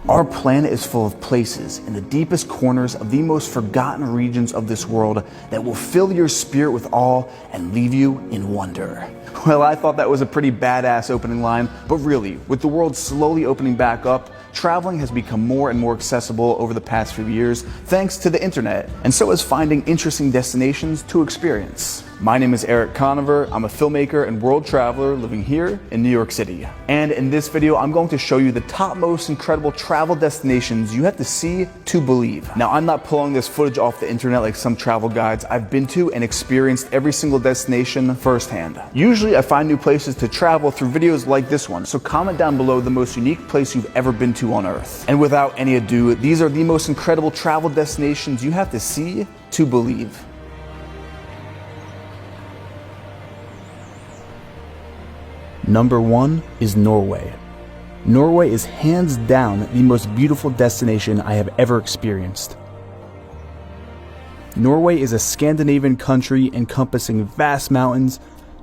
Our planet is full of places in the deepest corners of the most forgotten regions of this world that will fill your spirit with awe and leave you in wonder. Well, I thought that was a pretty badass opening line, but really, with the world slowly opening back up, traveling has become more and more accessible over the past few years thanks to the internet, and so is finding interesting destinations to experience. My name is Eric Conover. I'm a filmmaker and world traveler living here in New York City. And in this video, I'm going to show you the top most incredible travel destinations you have to see to believe. Now, I'm not pulling this footage off the internet like some travel guides. I've been to and experienced every single destination firsthand. Usually, I find new places to travel through videos like this one, so comment down below the most unique place you've ever been to on Earth. And without any ado, these are the most incredible travel destinations you have to see to believe. Number 1 is Norway. Norway is hands down the most beautiful destination I have ever experienced. Norway is a Scandinavian country encompassing vast mountains,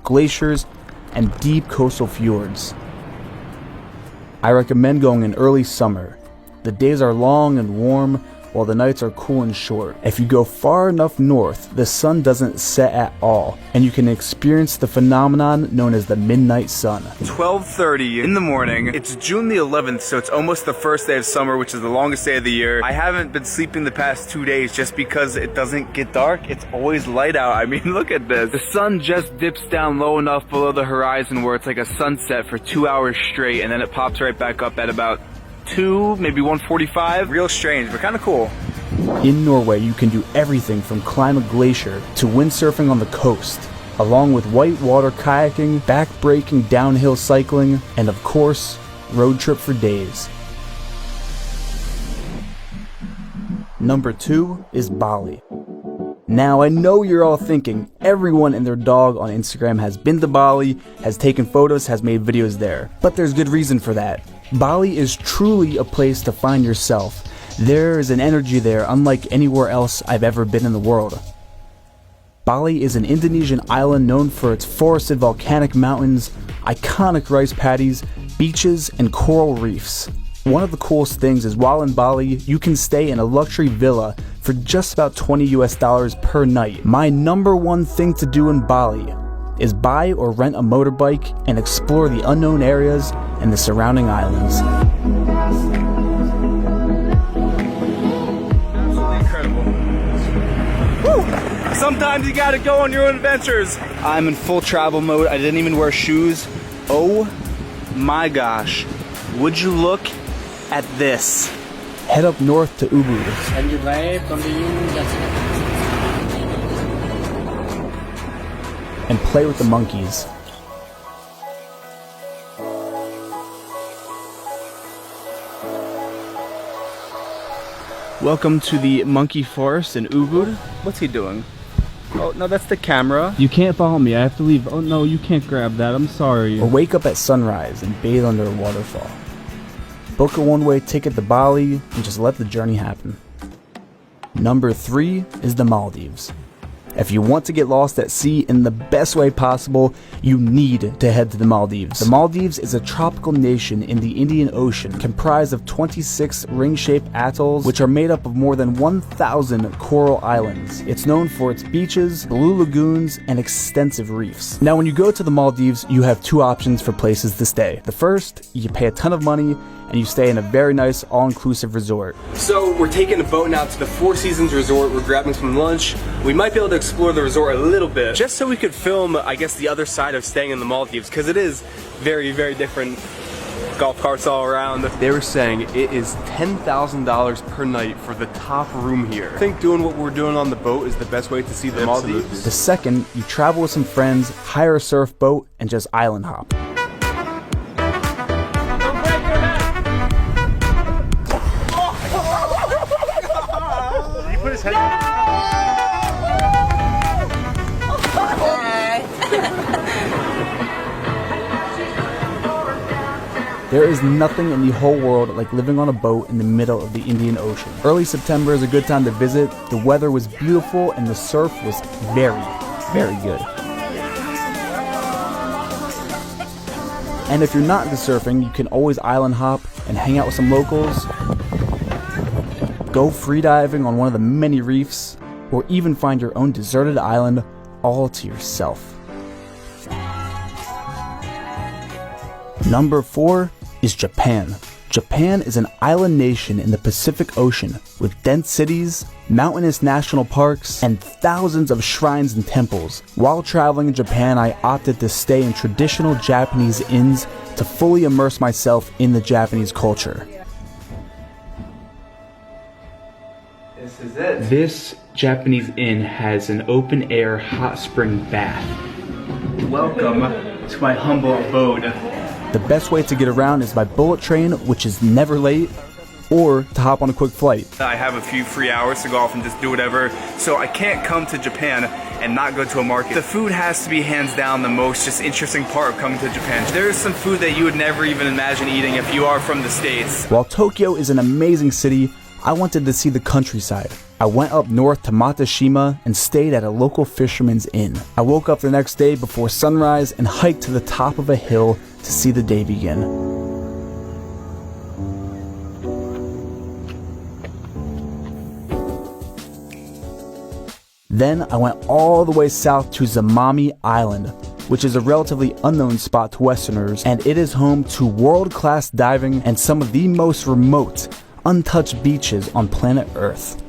glaciers, and deep coastal fjords. I recommend going in early summer. The days are long and warm, while the nights are cool and short. If you go far enough north, the sun doesn't set at all, and you can experience the phenomenon known as the midnight sun. 12:30 in the morning. It's June the 11th, so it's almost the first day of summer, which is the longest day of the year. I haven't been sleeping the past 2 days just because it doesn't get dark. It's always light out. I mean, look at this. The sun just dips down low enough below the horizon where it's like a sunset for 2 hours straight, and then it pops right back up at about 2, maybe 1:45. Real strange, but kind of cool. In Norway, you can do everything from climb a glacier to windsurfing on the coast, along with whitewater kayaking, backbreaking downhill cycling, and of course, road trip for days. Number 2 is Bali. Now, I know you're all thinking, everyone and their dog on Instagram has been to Bali, has taken photos, has made videos there. But there's good reason for that. Bali is truly a place to find yourself. There is an energy there unlike anywhere else I've ever been in the world. Bali is an Indonesian island known for its forested volcanic mountains, iconic rice paddies, beaches, and coral reefs. One of the coolest things is while in Bali, you can stay in a luxury villa for just about $20 US per night. My number one thing to do in Bali is buy or rent a motorbike and explore the unknown areas and the surrounding islands. Absolutely incredible. Woo! Sometimes you gotta go on your own adventures. I'm in full travel mode. I didn't even wear shoes. Oh my gosh. Would you look at this? Head up north to Ubud. And you drive, continue, and play with the monkeys. Welcome to the monkey forest in Ubud. What's he doing? Oh, no, that's the camera. You can't follow me. I have to leave. Oh, no, you can't grab that. I'm sorry. Or wake up at sunrise and bathe under a waterfall. Book a one-way ticket to Bali and just let the journey happen. Number 3 is the Maldives. If you want to get lost at sea in the best way possible, you need to head to the Maldives. The Maldives is a tropical nation in the Indian Ocean, comprised of 26 ring-shaped atolls, which are made up of more than 1,000 coral islands. It's known for its beaches, blue lagoons, and extensive reefs. Now, when you go to the Maldives, you have 2 options for places to stay. The first, you pay a ton of money, and you stay in a very nice all-inclusive resort. So we're taking a boat now to the Four Seasons Resort. We're grabbing some lunch. We might be able to explore the resort a little bit, just so we could film, I guess, the other side of staying in the Maldives, because it is very, very different. Golf carts all around. They were saying it is $10,000 per night for the top room here. I think doing what we're doing on the boat is the best way to see the Maldives. The second, you travel with some friends, hire a surf boat, and just island hop. There is nothing in the whole world like living on a boat in the middle of the Indian Ocean. Early September is a good time to visit. The weather was beautiful and the surf was very, very good. And if you're not into surfing, you can always island hop and hang out with some locals, go freediving on one of the many reefs, or even find your own deserted island all to yourself. Number 4 is Japan. Japan is an island nation in the Pacific Ocean with dense cities, mountainous national parks, and thousands of shrines and temples. While traveling in Japan, I opted to stay in traditional Japanese inns to fully immerse myself in the Japanese culture. This is it. This Japanese inn has an open-air hot spring bath. Welcome to my humble abode. The best way to get around is by bullet train, which is never late, or to hop on a quick flight. I have a few free hours to go off and just do whatever, so I can't come to Japan and not go to a market. The food has to be hands down the most just interesting part of coming to Japan. There's some food that you would never even imagine eating if you are from the States. While Tokyo is an amazing city, I wanted to see the countryside. I went up north to Matashima and stayed at a local fisherman's inn. I woke up the next day before sunrise and hiked to the top of a hill to see the day begin. Then I went all the way south to Zamami Island, which is a relatively unknown spot to Westerners, and it is home to world-class diving and some of the most remote, untouched beaches on planet Earth.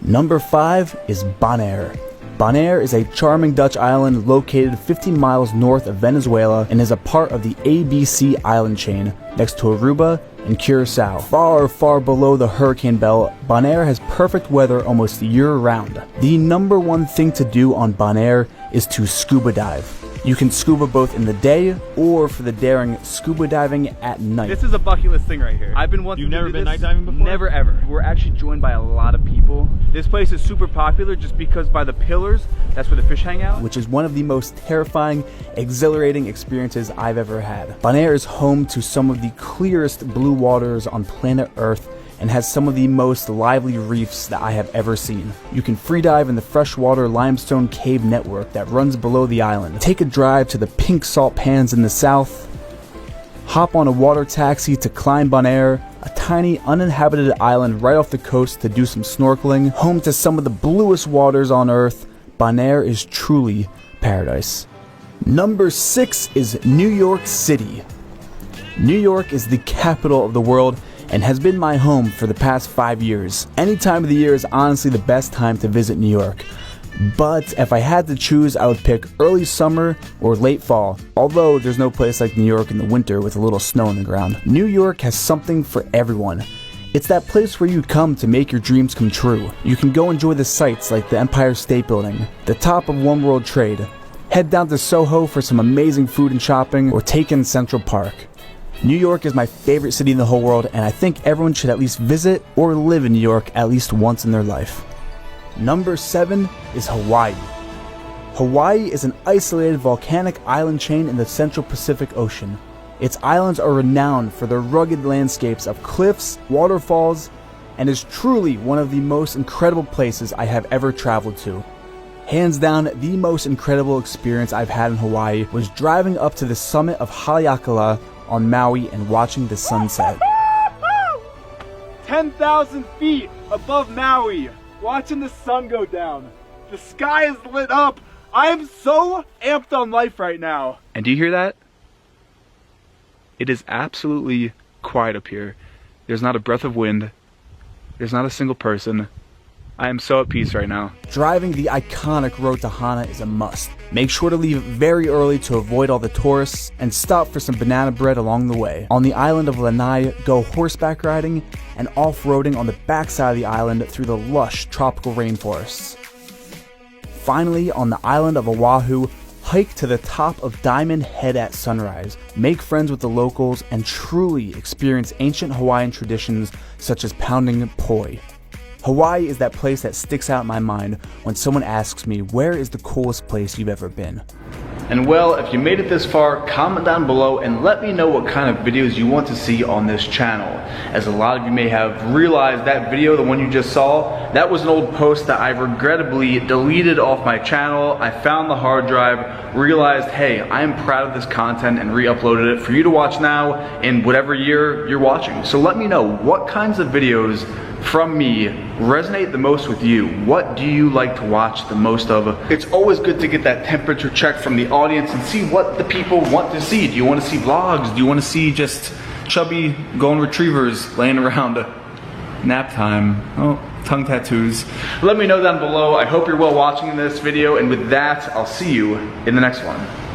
Number 5 is Bonaire. Bonaire is a charming Dutch island located 50 miles north of Venezuela and is a part of the ABC island chain next to Aruba and Curacao. Far, far below the hurricane belt, Bonaire has perfect weather almost year-round. The number one thing to do on Bonaire is to scuba dive. You can scuba both in the day or for the daring scuba diving at night. This is a bucket list thing right here. I've been wanting You've to never do been this. night diving before? Never ever. We're actually joined by a lot of people. This place is super popular just because by the pillars, that's where the fish hang out. Which is one of the most terrifying, exhilarating experiences I've ever had. Bonaire is home to some of the clearest blue waters on planet Earth and has some of the most lively reefs that I have ever seen. You can freedive in the freshwater limestone cave network that runs below the island. Take a drive to the pink salt pans in the south. Hop on a water taxi to climb Bonaire, a tiny uninhabited island right off the coast to do some snorkeling. Home to some of the bluest waters on Earth, Bonaire is truly paradise. Number 6 is New York City. New York is the capital of the world and has been my home for the past 5 years. Any time of the year is honestly the best time to visit New York. But if I had to choose, I would pick early summer or late fall, although there's no place like New York in the winter with a little snow on the ground. New York has something for everyone. It's that place where you come to make your dreams come true. You can go enjoy the sights like the Empire State Building, the top of One World Trade, head down to Soho for some amazing food and shopping, or take in Central Park. New York is my favorite city in the whole world, and I think everyone should at least visit or live in New York at least once in their life. Number 7 is Hawaii. Hawaii is an isolated volcanic island chain in the Central Pacific Ocean. Its islands are renowned for their rugged landscapes of cliffs, waterfalls, and is truly one of the most incredible places I have ever traveled to. Hands down, the most incredible experience I've had in Hawaii was driving up to the summit of Haleakala on Maui and watching the sunset. 10,000 feet above Maui, watching the sun go down. The sky is lit up. I am so amped on life right now. And do you hear that? It is absolutely quiet up here. There's not a breath of wind. There's not a single person. I am so at peace right now. Driving the iconic road to Hana is a must. Make sure to leave very early to avoid all the tourists and stop for some banana bread along the way. On the island of Lanai, go horseback riding and off-roading on the backside of the island through the lush tropical rainforests. Finally, on the island of Oahu, hike to the top of Diamond Head at sunrise, make friends with the locals, and truly experience ancient Hawaiian traditions such as pounding poi. Hawaii is that place that sticks out in my mind when someone asks me, where is the coolest place you've ever been? And well, if you made it this far, comment down below and let me know what kind of videos you want to see on this channel. As a lot of you may have realized, that video, the one you just saw, that was an old post that I regrettably deleted off my channel. I found the hard drive, realized, hey, I am proud of this content, and re-uploaded it for you to watch now in whatever year you're watching. So let me know what kinds of videos from me resonate the most with you. What do you like to watch the most of? It's always good to get that temperature check from the audience and see what the people want to see. Do you want to see vlogs? Do you want to see just chubby golden retrievers laying around? Nap time. Oh, tongue tattoos. Let me know down below. I hope you're well watching this video, and with that, I'll see you in the next one.